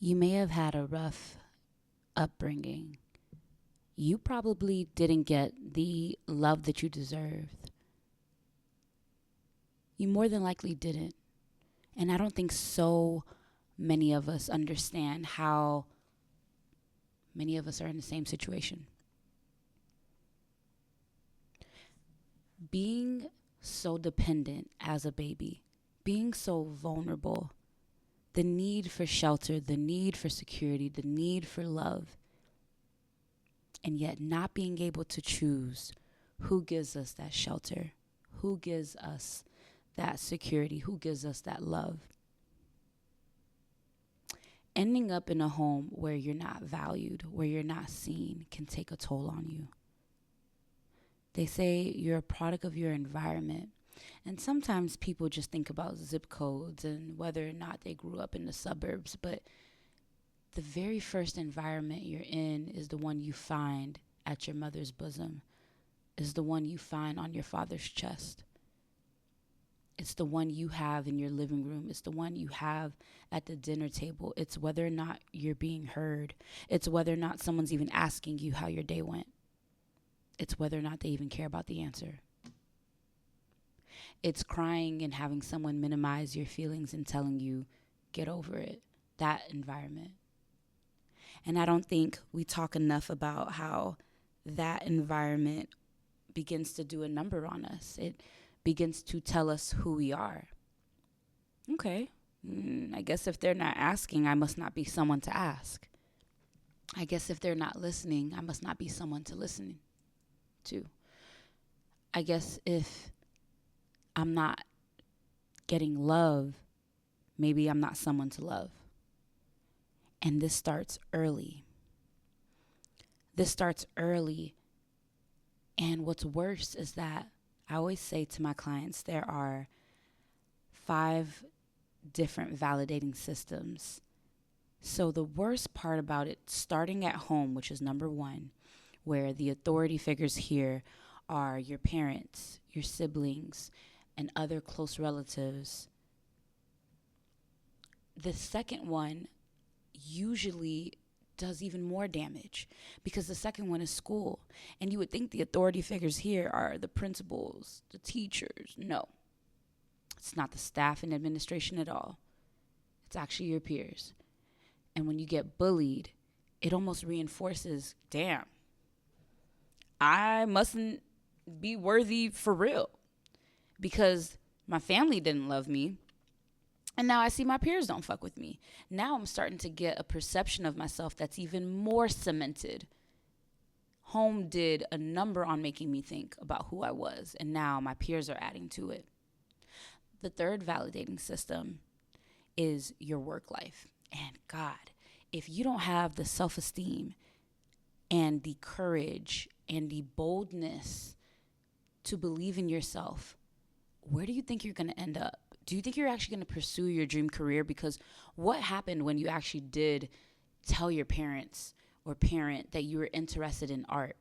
You may have had a rough upbringing. You probably didn't get the love that you deserved. You more than likely didn't. And I don't think so many of us understand how many of us are in the same situation. Being so dependent as a baby, being so vulnerable, the need for shelter, the need for security, the need for love, and yet not being able to choose who gives us that shelter, who gives us that security, who gives us that love. Ending up in a home where you're not valued, where you're not seen, can take a toll on you. They say you're a product of your environment. And sometimes people just think about zip codes and whether or not they grew up in the suburbs, but the very first environment you're in is the one you find at your mother's bosom, is the one you find on your father's chest. It's the one you have in your living room. It's the one you have at the dinner table. It's whether or not you're being heard. It's whether or not someone's even asking you how your day went. It's whether or not they even care about the answer. It's crying and having someone minimize your feelings and telling you, get over it. That environment. And I don't think we talk enough about how that environment begins to do a number on us. It begins to tell us who we are. Okay, I guess if they're not asking, I must not be someone to ask. I guess if they're not listening, I must not be someone to listen to. I guess if I'm not getting love, maybe I'm not someone to love. And this starts early. This starts early. And what's worse is that I always say to my clients, there are 5 different validating systems. So the worst part about it, starting at home, which is number 1, where the authority figures here are your parents, your siblings, and other close relatives. The second one usually does even more damage because the second one is school. And you would think the authority figures here are the principals, the teachers. No, it's not the staff and administration at all. It's actually your peers. And when you get bullied, it almost reinforces, damn, I mustn't be worthy for real because my family didn't love me. And now I see my peers don't fuck with me. Now I'm starting to get a perception of myself that's even more cemented. Home did a number on making me think about who I was, and now my peers are adding to it. The third validating system is your work life. And God, if you don't have the self-esteem and the courage and the boldness to believe in yourself, where do you think you're going to end up? Do you think you're actually going to pursue your dream career? Because what happened when you actually did tell your parents or parent that you were interested in art?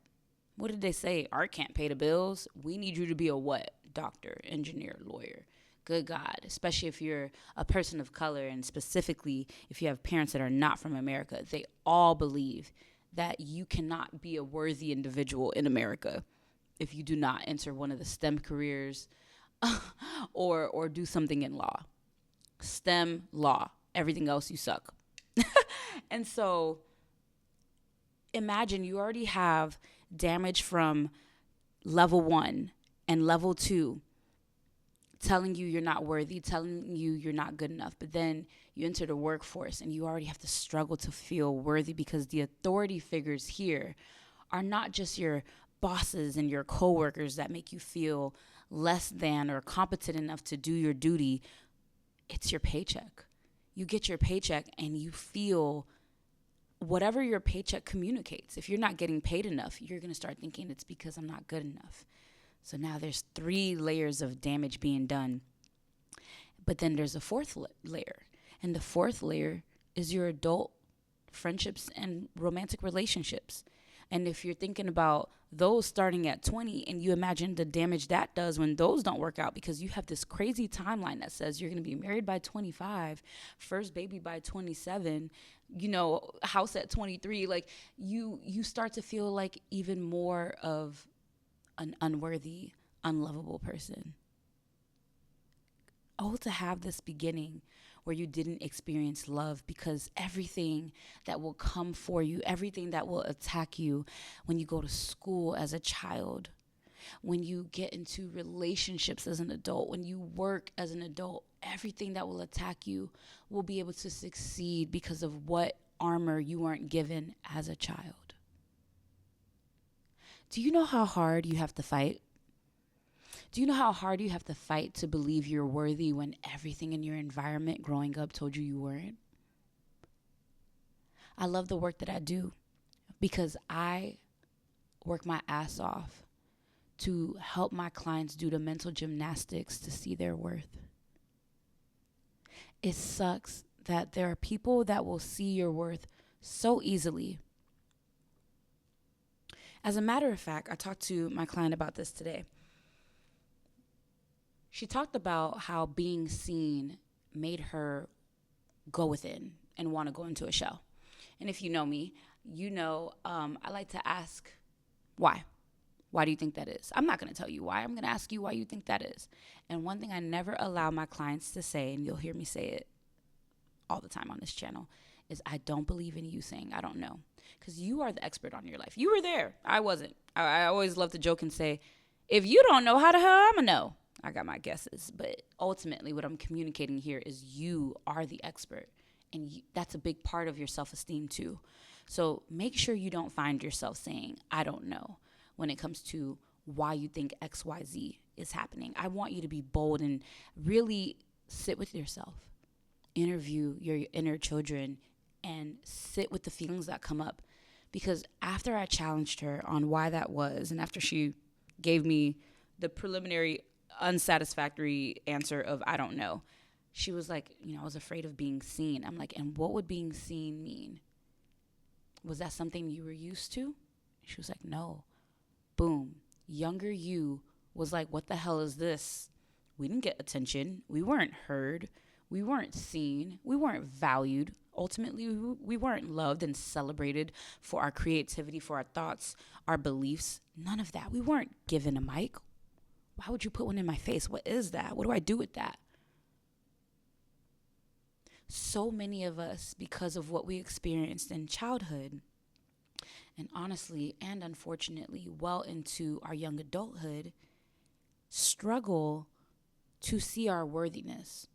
What did they say? Art can't pay the bills. We need you to be a what? Doctor, engineer, lawyer. Good God, especially if you're a person of color and specifically if you have parents that are not from America. They all believe that you cannot be a worthy individual in America if you do not enter one of the STEM careers or do something in law. STEM, law. Everything else, you suck. And so imagine you already have damage from level 1 and level 2 telling you you're not worthy, telling you you're not good enough. But then you enter the workforce and you already have to struggle to feel worthy because the authority figures here are not just your bosses and your coworkers that make you feel less than or competent enough to do your duty. It's your paycheck. You get your paycheck and you feel whatever your paycheck communicates. If you're not getting paid enough, you're going to start thinking it's because I'm not good enough. So now there's 3 layers of damage being done. But then there's a 4th layer. And the 4th layer is your adult friendships and romantic relationships. And if you're thinking about those starting at 20 and you imagine the damage that does when those don't work out, because you have this crazy timeline that says you're going to be married by 25, first baby by 27, house at 23, like you start to feel like even more of an unworthy, unlovable person. Oh, to have this beginning where you didn't experience love, because everything that will come for you, everything that will attack you when you go to school as a child, when you get into relationships as an adult, when you work as an adult, everything that will attack you will be able to succeed because of what armor you weren't given as a child. Do you know how hard you have to fight? Do you know how hard you have to fight to believe you're worthy when everything in your environment growing up told you you weren't? I love the work that I do because I work my ass off to help my clients do the mental gymnastics to see their worth. It sucks that there are people that will see your worth so easily. As a matter of fact, I talked to my client about this today. She talked about how being seen made her go within and want to go into a shell. And if you know me, I like to ask why. Why do you think that is? I'm not going to tell you why. I'm going to ask you why you think that is. And one thing I never allow my clients to say, and you'll hear me say it all the time on this channel, is I don't believe in you saying I don't know. Because you are the expert on your life. You were there. I wasn't. I always love to joke and say, if you don't know, how the hell I'm going to know? I got my guesses, but ultimately what I'm communicating here is you are the expert, and that's a big part of your self-esteem too. So make sure you don't find yourself saying, I don't know, when it comes to why you think XYZ is happening. I want you to be bold and really sit with yourself, interview your inner children, and sit with the feelings that come up. Because after I challenged her on why that was, and after she gave me the preliminary unsatisfactory answer of I don't know, she was like, I was afraid of being seen. I'm like, and what would being seen mean? Was that something you were used to? She was like, no. Boom. Younger you was like, what the hell is this? We didn't get attention. We weren't heard. We weren't seen. We weren't valued. Ultimately, we weren't loved and celebrated for our creativity, for our thoughts, our beliefs. None of that. We weren't given a mic. Why would you put one in my face? What is that? What do I do with that? So many of us, because of what we experienced in childhood, and honestly and unfortunately well into our young adulthood, struggle to see our worthiness.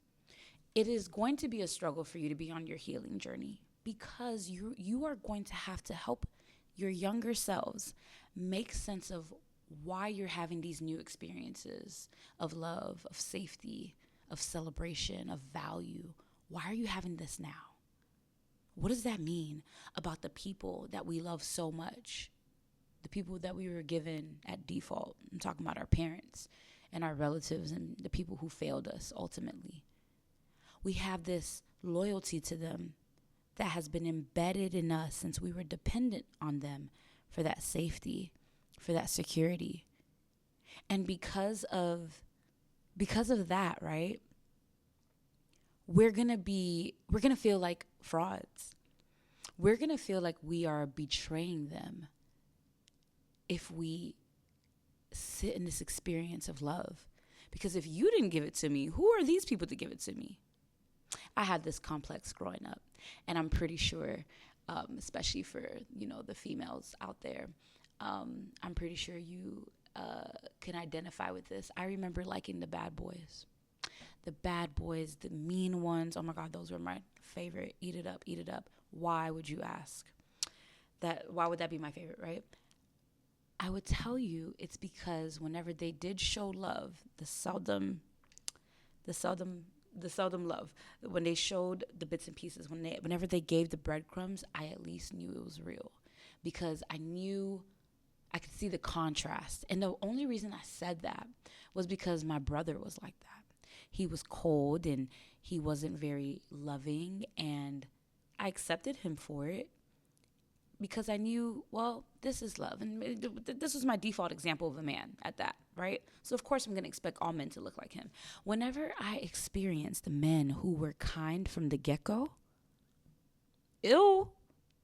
It is going to be a struggle for you to be on your healing journey, because you are going to have to help your younger selves make sense of why you're having these new experiences of love, of safety, of celebration, of value. Why are you having this now? What does that mean about the people that we love so much? The people that we were given at default. I'm talking about our parents and our relatives and the people who failed us ultimately. We have this loyalty to them that has been embedded in us since we were dependent on them for that safety, for that security. And because of that, right? We're going to feel like frauds. We're going to feel like we are betraying them if we sit in this experience of love. Because if you didn't give it to me, who are these people to give it to me? I had this complex growing up, and I'm pretty sure, especially for, the females out there, I'm pretty sure you can identify with this. I remember liking the bad boys. The bad boys, the mean ones. Oh my God, those were my favorite. Eat it up, eat it up. Why would you ask? Why would that be my favorite, right? I would tell you it's because whenever they did show love, the seldom love, when they showed the bits and pieces, whenever they gave the breadcrumbs, I at least knew it was real, because I could see the contrast. And the only reason I said that was because my brother was like that. He was cold and he wasn't very loving, and I accepted him for it. because I knew, well, this is love. And this was my default example of a man at that, right? So, of course, I'm going to expect all men to look like him. Whenever I experienced men who were kind from the get-go, ew,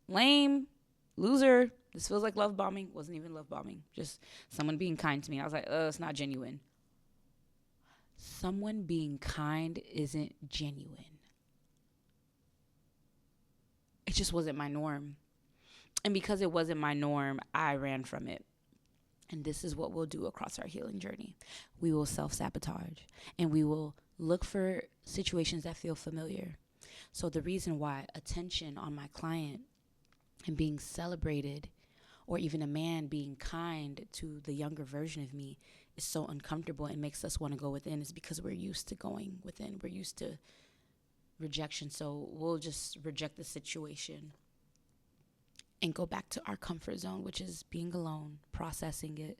lame, loser, this feels like love bombing. Wasn't even love bombing. Just someone being kind to me. I was like, it's not genuine. Someone being kind isn't genuine. It just wasn't my norm. And because it wasn't my norm, I ran from it. And this is what we'll do across our healing journey. We will self-sabotage, and we will look for situations that feel familiar. So the reason why attention on my client and being celebrated, or even a man being kind to the younger version of me, is so uncomfortable and makes us want to go within is because we're used to going within. We're used to rejection. So we'll just reject the situation and go back to our comfort zone, which is being alone, processing it,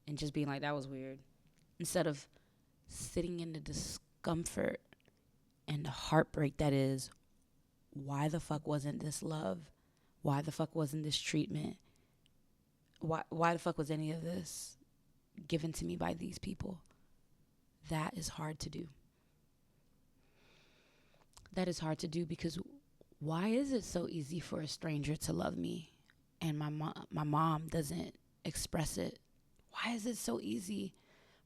and just being like, that was weird. Instead of sitting in the discomfort and the heartbreak that is, why the fuck wasn't this love? Why the fuck wasn't this treatment? Why the fuck was any of this given to me by these people? That is hard to do. That is hard to do because why is it so easy for a stranger to love me and my mom doesn't express it? Why is it so easy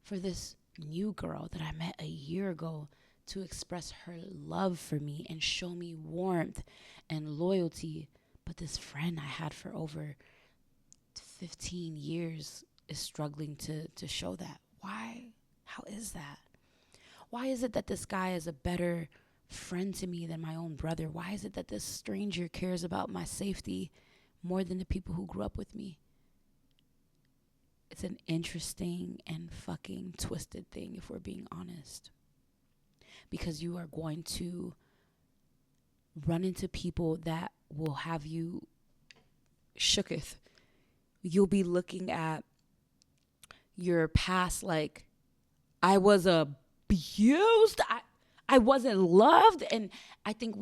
for this new girl that I met a year ago to express her love for me and show me warmth and loyalty, but this friend I had for over 15 years is struggling to show that? Why? How is that? Why is it that this guy is a better friend to me than my own brother? Why is it that this stranger cares about my safety more than the people who grew up with me? It's an interesting and fucking twisted thing if we're being honest. Because you are going to run into people that will have you shooketh. You'll be looking at your past like, I was abused. I wasn't loved. And I think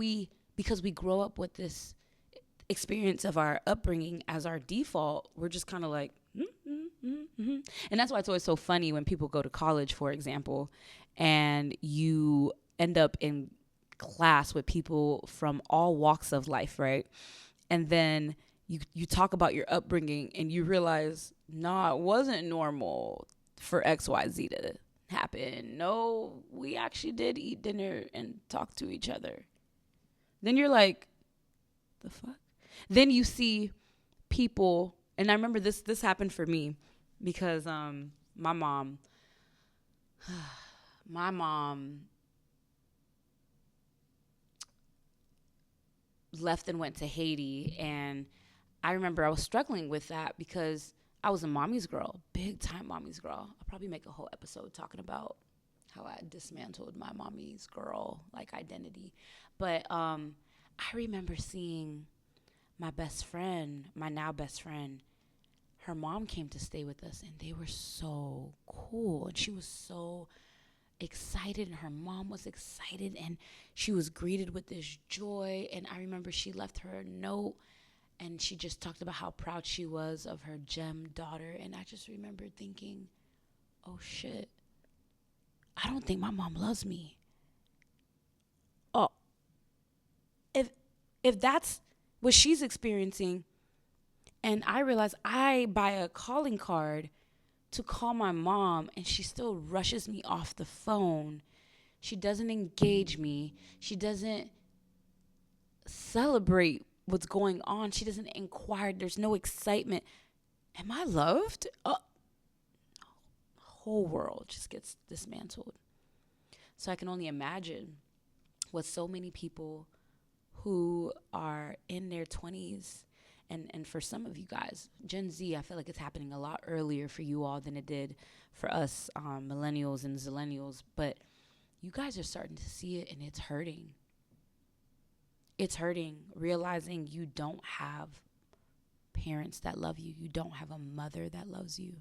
because we grow up with this experience of our upbringing as our default, we're just kind of like, And that's why it's always so funny when people go to college, for example, and you end up in class with people from all walks of life, right? And then you talk about your upbringing and you realize, it wasn't normal for XYZ to happen. No, we actually did eat dinner and talk to each other. Then you're like, the fuck? Then you see people, and I remember this happened for me because my mom left and went to Haiti, and I remember I was struggling with that because I was a mommy's girl, big time mommy's girl. I'll probably make a whole episode talking about how I dismantled my mommy's girl like identity. But I remember seeing my best friend, my now best friend, her mom came to stay with us, and they were so cool, and she was so excited, and her mom was excited, and she was greeted with this joy. And I remember she left her a note, and she just talked about how proud she was of her gem daughter. And I just remember thinking, oh shit, I don't think my mom loves me. Oh, if that's what she's experiencing, and I realize I buy a calling card to call my mom, and she still rushes me off the phone. She doesn't engage me. She doesn't celebrate what's going on. She doesn't inquire. There's no excitement. Am I loved? Whole world just gets dismantled. So I can only imagine what so many people who are in their 20s, and for some of you guys, Gen Z, I feel like it's happening a lot earlier for you all than it did for us millennials and zillennials. But you guys are starting to see it, and it's hurting. It's hurting, realizing you don't have parents that love you. You don't have a mother that loves you.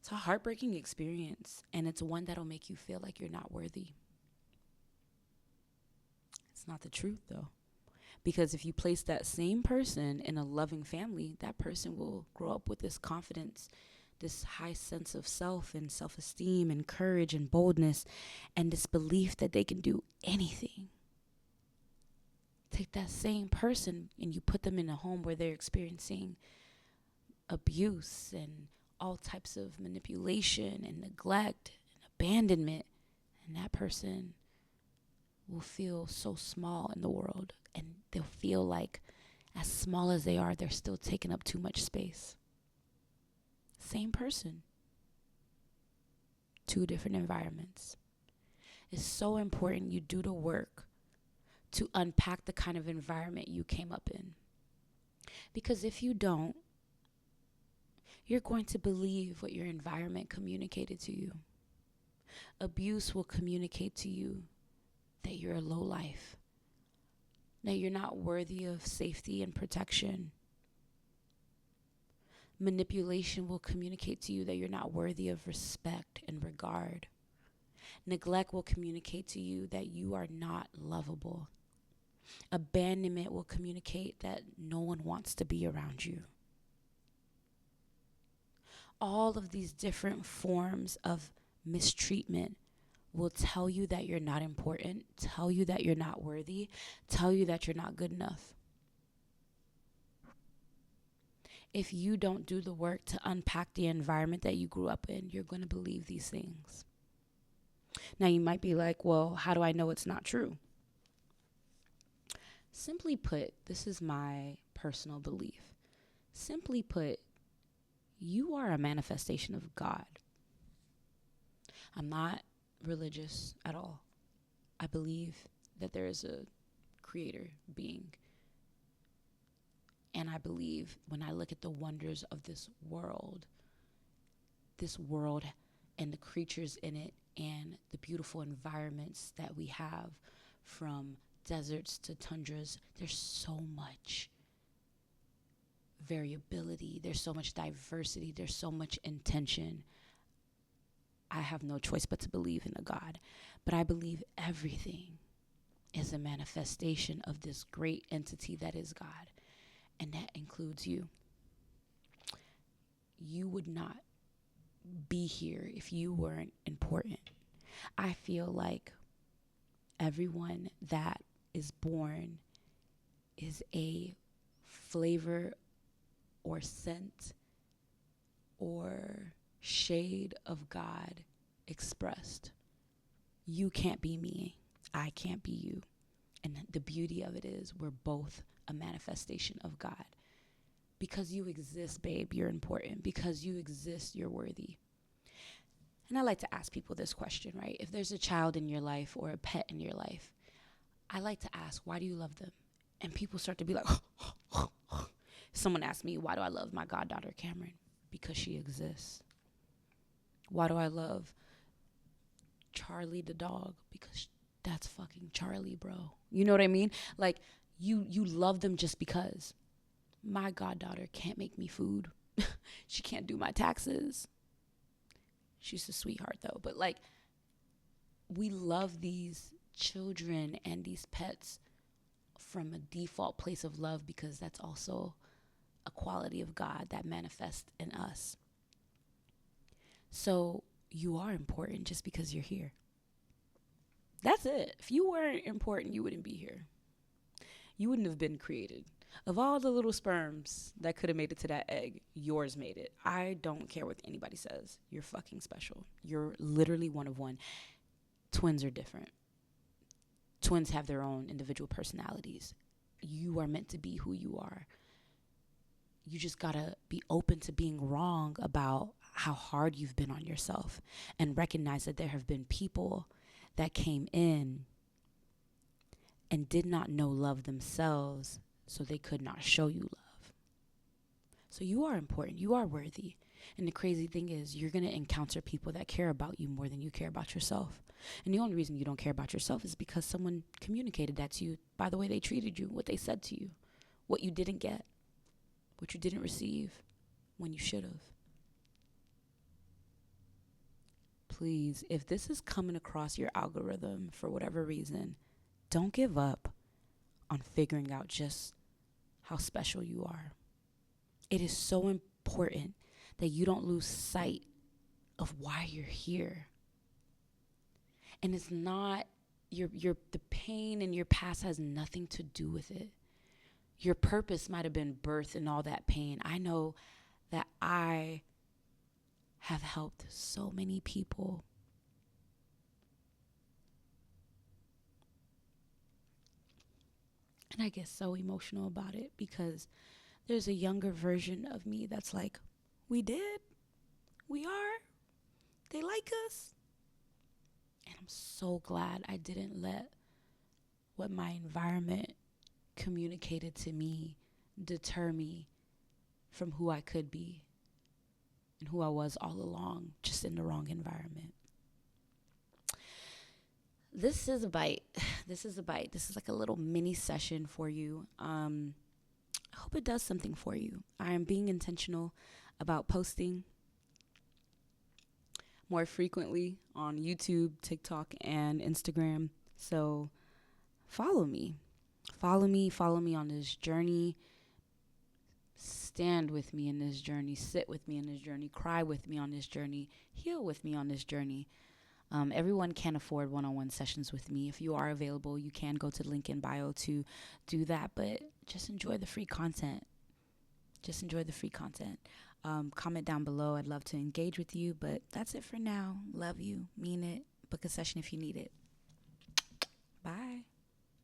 It's a heartbreaking experience, and it's one that'll make you feel like you're not worthy. It's not the truth, though. Because if you place that same person in a loving family, that person will grow up with this confidence, this high sense of self and self-esteem and courage and boldness, and this belief that they can do anything. Take that same person and you put them in a home where they're experiencing abuse and all types of manipulation and neglect and abandonment, and that person will feel so small in the world, and they'll feel like as small as they are, they're still taking up too much space. Same person, two different environments. It's so important you do the work to unpack the kind of environment you came up in. Because if you don't, you're going to believe what your environment communicated to you. Abuse will communicate to you that you're a low life, that you're not worthy of safety and protection. Manipulation will communicate to you that you're not worthy of respect and regard. Neglect will communicate to you that you are not lovable. Abandonment will communicate that no one wants to be around you. All of these different forms of mistreatment will tell you that you're not important, tell you that you're not worthy, tell you that you're not good enough. If you don't do the work to unpack the environment that you grew up in, you're going to believe these things. Now, you might be like, well, how do I know it's not true? Simply put, this is my personal belief. Simply put, you are a manifestation of God. I'm not religious at all. I believe that there is a creator being. And I believe when I look at the wonders of this world and the creatures in it and the beautiful environments that we have, from deserts to tundras, there's so much variability, there's so much diversity, there's so much intention. I have no choice but to believe in a God. But I believe everything is a manifestation of this great entity that is God. And that includes you. You would not be here if you weren't important. I feel like everyone that is born is a flavor or scent or shade of God expressed. You can't be me. I can't be you. And the beauty of it is we're both a manifestation of God. Because you exist, babe, you're important. Because you exist, you're worthy. And I like to ask people this question, right? If there's a child in your life or a pet in your life, I like to ask, why do you love them? And people start to be like, someone asked me, why do I love my goddaughter, Cameron? Because she exists. Why do I love Charlie the dog? Because that's fucking Charlie, bro. You know what I mean? Like, you love them just because. My goddaughter can't make me food. She can't do my taxes. She's a sweetheart, though. But, like, we love these children and these pets from a default place of love because that's also a quality of God that manifests in us. So you are important just because you're here. That's it. If you weren't important, you wouldn't be here. You wouldn't have been created. Of all the little sperms that could have made it to that egg, yours made it. I don't care what anybody says. You're fucking special. You're literally one of one. Twins are different. Twins have their own individual personalities. You are meant to be who you are. You just gotta be open to being wrong about how hard you've been on yourself and recognize that there have been people that came in and did not know love themselves, so they could not show you love. So you are important. You are worthy. And the crazy thing is, you're going to encounter people that care about you more than you care about yourself. And the only reason you don't care about yourself is because someone communicated that to you by the way they treated you, what they said to you, what you didn't get, what you didn't receive when you should have. Please, if this is coming across your algorithm for whatever reason, don't give up on figuring out just how special you are. It is so important that you don't lose sight of why you're here. And it's not the pain in your past has nothing to do with it. Your purpose might have been birthed in all that pain. I know that I have helped so many people. And I get so emotional about it because there's a younger version of me that's like, we did, we are, they like us. And I'm so glad I didn't let what my environment communicated to me deter me from who I could be and who I was all along, just in the wrong environment. This is a bite. This is like a little mini session for you. I hope it does something for you. I am being intentional about posting more frequently on YouTube, TikTok, and Instagram. So follow me. Follow me on this journey. Stand with me in this journey. Sit with me in this journey. Cry with me on this journey. Heal with me on this journey. Everyone can't afford one-on-one sessions with me. If you are available, you can go to the link in bio to do that, but just enjoy the free content. Comment down below. I'd love to engage with you, but that's it for now. Love you. Mean it. Book a session if you need it. Bye.